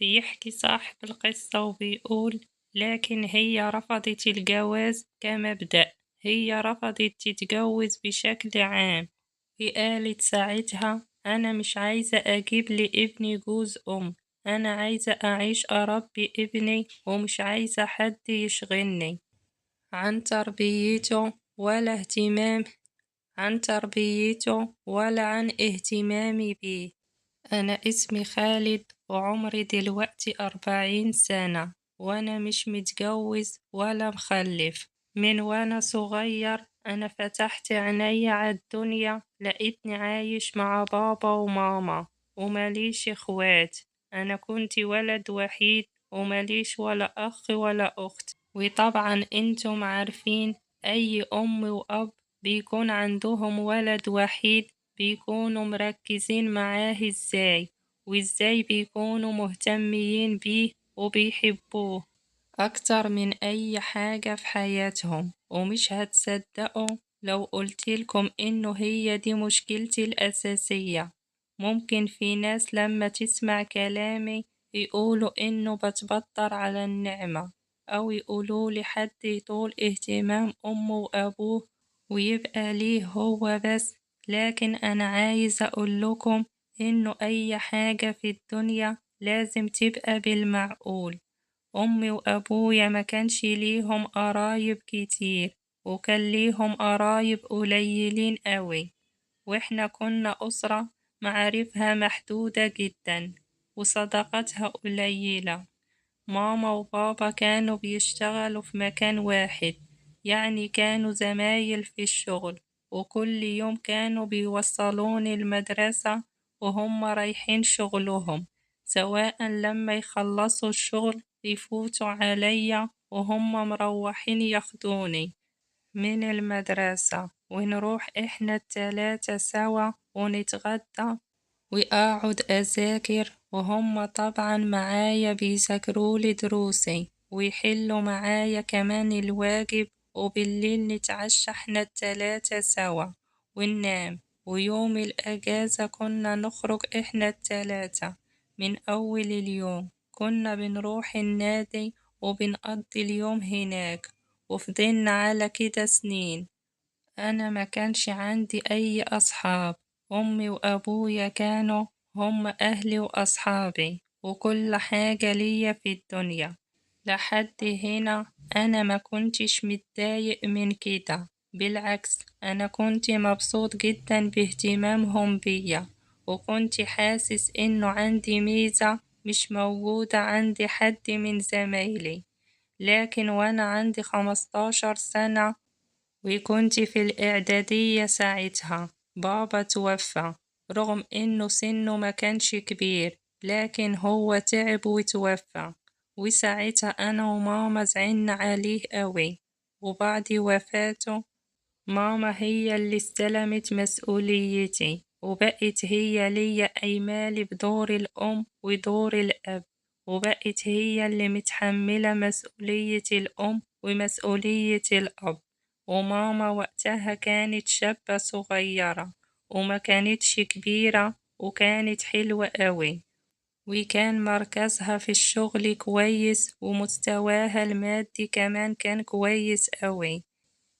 بيحكي صاحب القصة وبيقول: لكن هي رفضت الجواز كمبدأ، هي رفضت تتجوز بشكل عام، وقالت ساعتها: أنا مش عايزة أجيب لابني جوز أنا عايزة أعيش أربي ابني ومش عايزة حد يشغلني عن تربيته ولا اهتمام عن تربيته ولا عن اهتمامي بيه. أنا اسمي خالد وعمري دلوقتي 40 سنة، وأنا مش متجوز ولا مخلف. من وأنا صغير أنا فتحت عيني عالدنيا، لقيتني عايش مع بابا وماما ومليش إخوات. أنا كنت ولد وحيد ومليش ولا أخ ولا أخت. وطبعا انتم عارفين أي أم وأب بيكون عندهم ولد وحيد بيكونوا مركزين معاه ازاي، وازاي بيكونوا مهتمين بيه وبيحبوه أكتر من أي حاجة في حياتهم. ومش هتصدقوا لو قلتلكم إنه هي دي مشكلتي الأساسية. ممكن في ناس لما تسمع كلامي يقولوا إنه بتبطر على النعمة، أو يقولولي حد يطول اهتمام أمه وأبوه ويبقى ليه هو بس. لكن أنا عايزة أقولكم إنه أي حاجة في الدنيا لازم تبقى بالمعقول. أمي وأبويا ما كانش ليهم قرايب كتير، وكان ليهم قرايب قليلين قوي، وإحنا كنا أسرة معارفها محدودة جدا وصداقتها قليلة. ماما وبابا كانوا بيشتغلوا في مكان واحد، يعني كانوا زمايل في الشغل، وكل يوم كانوا بيوصلوني المدرسة وهم رايحين شغلهم، سواء لما يخلصوا الشغل يفوتوا عليا وهم مروحين ياخدوني من المدرسة، ونروح إحنا التلاتة سوا ونتغدى، وأقعد أذاكر وهم طبعا معايا بيذاكرولي دروسي ويحلوا معايا كمان الواجب، وبالليل نتعشى احنا التلاتة سوا وننام. ويوم الأجازة كنا نخرج احنا التلاتة. من أول اليوم كنا بنروح النادي وبنقضي اليوم هناك، وفضلنا على كده سنين. أنا ما كانش عندي أي أصحاب، أمي وأبويا كانوا هم أهلي وأصحابي وكل حاجة ليا في الدنيا. لحد هنا أنا ما كنتش متضايق من كده، بالعكس أنا كنت مبسوط جدا باهتمامهم بيا، وكنت حاسس إنه عندي ميزة مش موجودة عند حد من زمايلي. لكن وأنا عندي 15 سنة وكنت في الإعدادية ساعتها بابا توفى، رغم إنه سنه ما كانش كبير لكن هو تعب وتوفى. وساعتها أنا وماما زعلنا عليه قوي، وبعد وفاته ماما هي اللي استلمت مسؤوليتي وبقت هي ليا أيمالي بدور الأم ودور الأب، وبقت هي اللي متحملة مسؤولية الأم ومسؤولية الأب. وماما وقتها كانت شابة صغيرة وما كانتش كبيرة، وكانت حلوة قوي، وكان مركزها في الشغل كويس، ومستواها المادي كمان كان كويس قوي.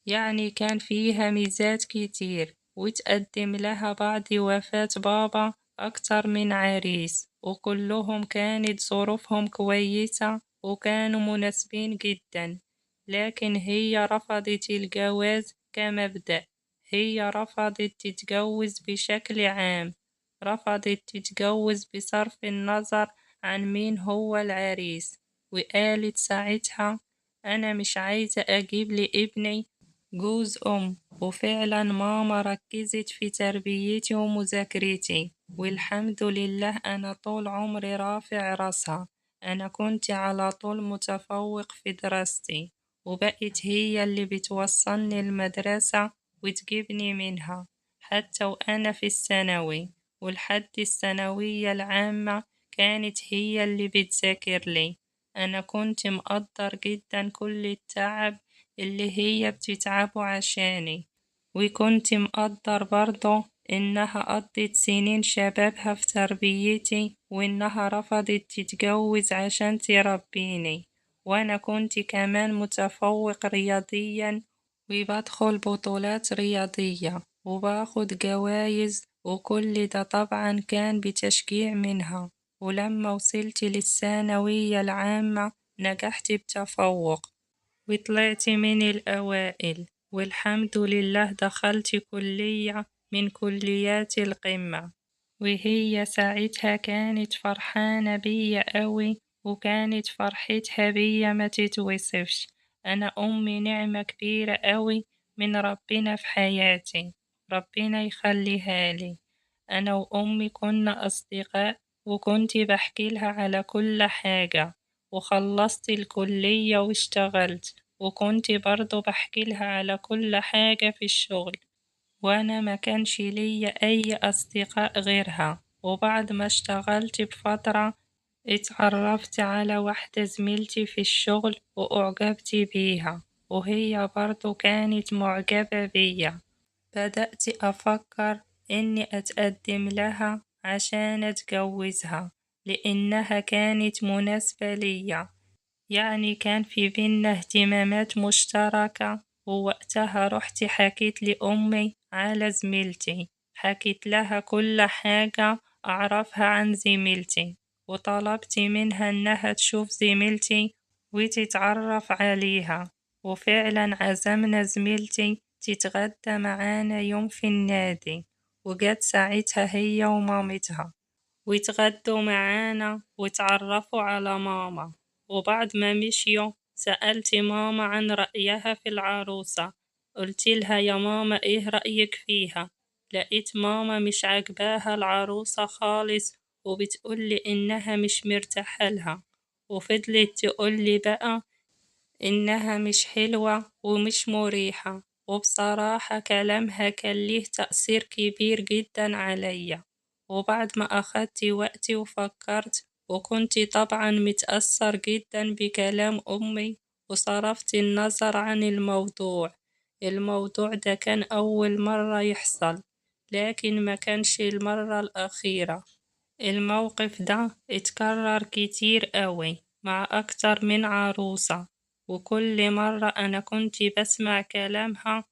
يعني كان فيها ميزات كتير، وتقدم لها بعد وفاة بابا أكتر من عريس، وكلهم كانت ظروفهم كويسة وكانوا مناسبين جدا. لكن هي رفضت الجواز كمبدأ، هي رفضت تتجوز بشكل عام، رفضت تتجوز بصرف النظر عن مين هو العريس. وقالت ساعتها: أنا مش عايزة أجيب لابني جوز وفعلا ماما ركزت في تربيتي ومذاكرتي، والحمد لله أنا طول عمري رافع راسها. أنا كنت على طول متفوق في دراستي، وبقت هي اللي بتوصلني المدرسة وتجيبني منها حتى وأنا في الثانوي، ولحد الثانوية العامة كانت هي اللي بتذاكر لي. أنا كنت مقدر جدا كل التعب اللي هي بتتعبوا عشاني، وكنت مقدر برضه إنها قضت سنين شبابها في تربيتي وإنها رفضت تتجوز عشان تربيني، وأنا كنت كمان متفوق رياضيا وبدخل بطولات رياضية وباخد جوايز، وكل ده طبعا كان بتشجيع منها. ولما وصلت للثانوية العامة نجحت بتفوق وطلعت من الأوائل، والحمد لله دخلت كلية من كليات القمة. وهي ساعتها كانت فرحانة بيا قوي، وكانت فرحتها بيا ما تتوصفش. أنا أمي نعمة كبيرة قوي من ربنا في حياتي، ربنا يخليها لي. أنا وأمي كنا أصدقاء، وكنت بحكي لها على كل حاجة، وخلصت الكلية واشتغلت، وكنت برضو بحكي لها على كل حاجة في الشغل. وأنا ما كانش ليا أي أصدقاء غيرها. وبعد ما اشتغلت بفترة اتعرفت على واحدة زميلتي في الشغل وأعجبت بيها، وهي برضو كانت معجبة بيا. بدأت أفكر إني أتقدم لها عشان أتجوزها، لأنها كانت مناسبة ليا، يعني كان في بينا اهتمامات مشتركة. ووقتها رحت حكيت لأمي على زميلتي، حكيت لها كل حاجة أعرفها عن زميلتي، وطلبت منها إنها تشوف زميلتي وتتعرف عليها. وفعلا عزمنا زميلتي تتغدى معانا يوم في النادي، وجت ساعتها هي ومامتها واتغدوا معانا واتعرفوا على ماما. وبعد ما مشيوا سألت ماما عن رأيها في العروسة، قلت لها يا ماما ايه رأيك فيها؟ لقيت ماما مش عاجباها العروسة خالص، وبتقولي إنها مش مرتاحة لها، وفضلت تقولي بقى إنها مش حلوة ومش مريحة. وبصراحة كلامها كان ليه تأثير كبير جدا عليا. وبعد ما أخدت وقتي وفكرت، وكنت طبعا متأثر جدا بكلام أمي، وصرفت النظر عن الموضوع ده كان أول مرة يحصل، لكن ما كانش المرة الأخيرة. الموقف ده اتكرر كتير قوي مع أكتر من عروسة، وكل مرة أنا كنت بسمع كلامها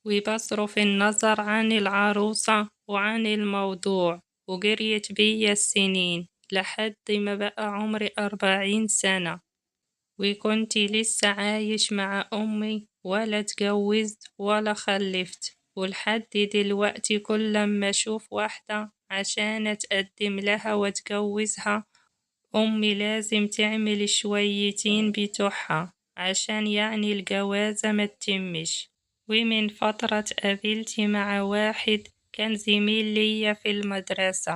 وبصرف النظر عن العروسة وعن الموضوع. وجريت بيا السنين لحد ما بقى عمري 40 سنة، وكنت لسه عايش مع أمي، ولا اتجوزت ولا خلفت. ولحد دلوقتي كل ما أشوف واحدة عشان أتقدم لها وأتجوزها، أمي لازم تعمل شويتين بتوعها عشان يعني الجوازة ما تتمش. ومن فترة اتقابلت مع واحد كان زميل ليا في المدرسة،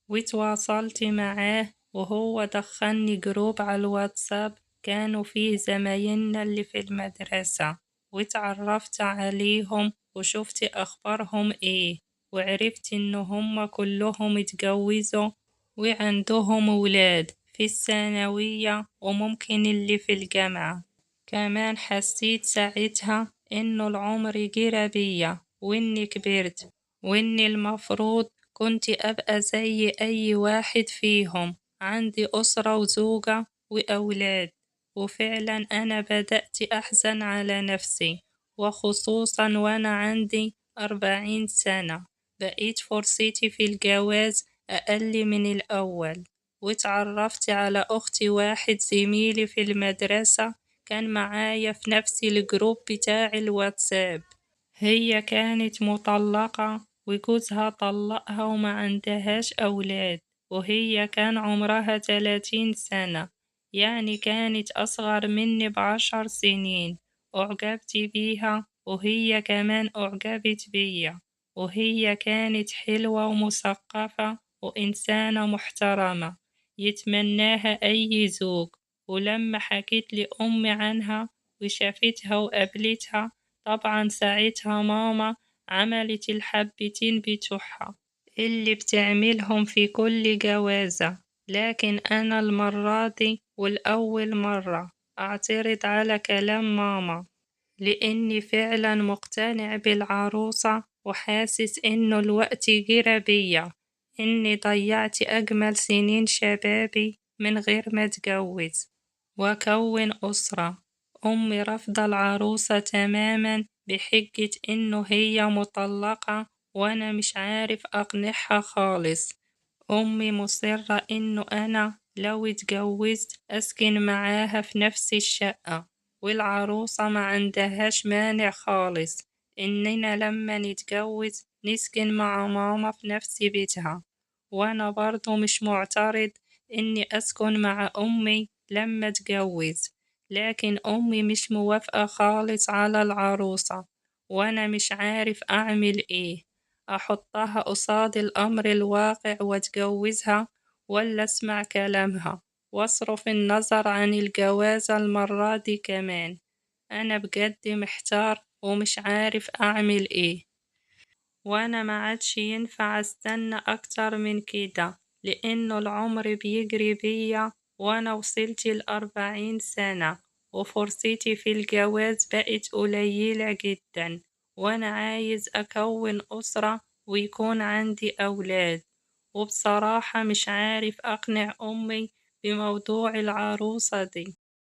وتواصلت معاه، وهو دخلني جروب على الواتساب كانوا فيه زمايلنا اللي في المدرسة، واتعرفت عليهم وشفت أخبارهم إيه، وعرفت إن هم كلهم اتجوزوا وعندهم ولاد في الثانوية وممكن اللي في الجامعة. كمان حسيت ساعتها إنه العمر جرى بيا وإني كبرت، وإن المفروض كنت أبقى زي أي واحد فيهم، عندي أسرة وزوجة وأولاد. وفعلا أنا بدأت أحزن على نفسي، وخصوصا وأنا عندي 40 سنة بقيت فرصتي في الجواز أقل من الأول. واتعرفت على أخت واحد زميلي في المدرسة كان معايا في نفس الجروب بتاع الواتساب. هي كانت مطلقة وجوزها طلقها وما عندهاش أولاد، وهي كان عمرها 30 سنة، يعني كانت أصغر مني ب10 سنين. أعجبت بيها وهي كمان أعجبت بيا، وهي كانت حلوة ومثقفة وإنسانة محترمة يتمناها أي زوج. ولما حكيت لأمي عنها وشافتها وقابلتها، طبعا ساعتها ماما عملت الحبتين بتوعها اللي بتعملهم في كل جوازة. لكن أنا المرة دي والأول مرة أعترض على كلام ماما، لأني فعلا مقتنع بالعروسة وحاسس إنه الوقت جرى بيا، إني ضيعت أجمل سنين شبابي من غير ما أتجوز وأكون أسرة. أمي رافضة العروسة تماما بحجة إنه هي مطلقة، وأنا مش عارف أقنعها خالص. أمي مصرة إنه أنا لو اتجوزت أسكن معاها في نفس الشقة، والعروسة ما عندهاش مانع خالص إننا لما نتجوز نسكن مع ماما في نفس بيتها، وأنا برضو مش معترض إني أسكن مع أمي لما أتجوز. لكن أمي مش موافقة خالص على العروسة، وأنا مش عارف أعمل إيه، أحطها قصاد الأمر الواقع وأتجوزها ولا أسمع كلامها وأصرف النظر عن الجواز المرة دي كمان. أنا بجد محتار ومش عارف أعمل إيه، وأنا ما عادش ينفع أستنى أكتر من كده لأنه العمر بيجري بيا، وأنا وصلت ل40 سنة وفرصتي في الجواز بقت قليلة جدا، وأنا عايز أكون أسرة ويكون عندي أولاد. وبصراحة مش عارف أقنع أمي بموضوع العروسة دي.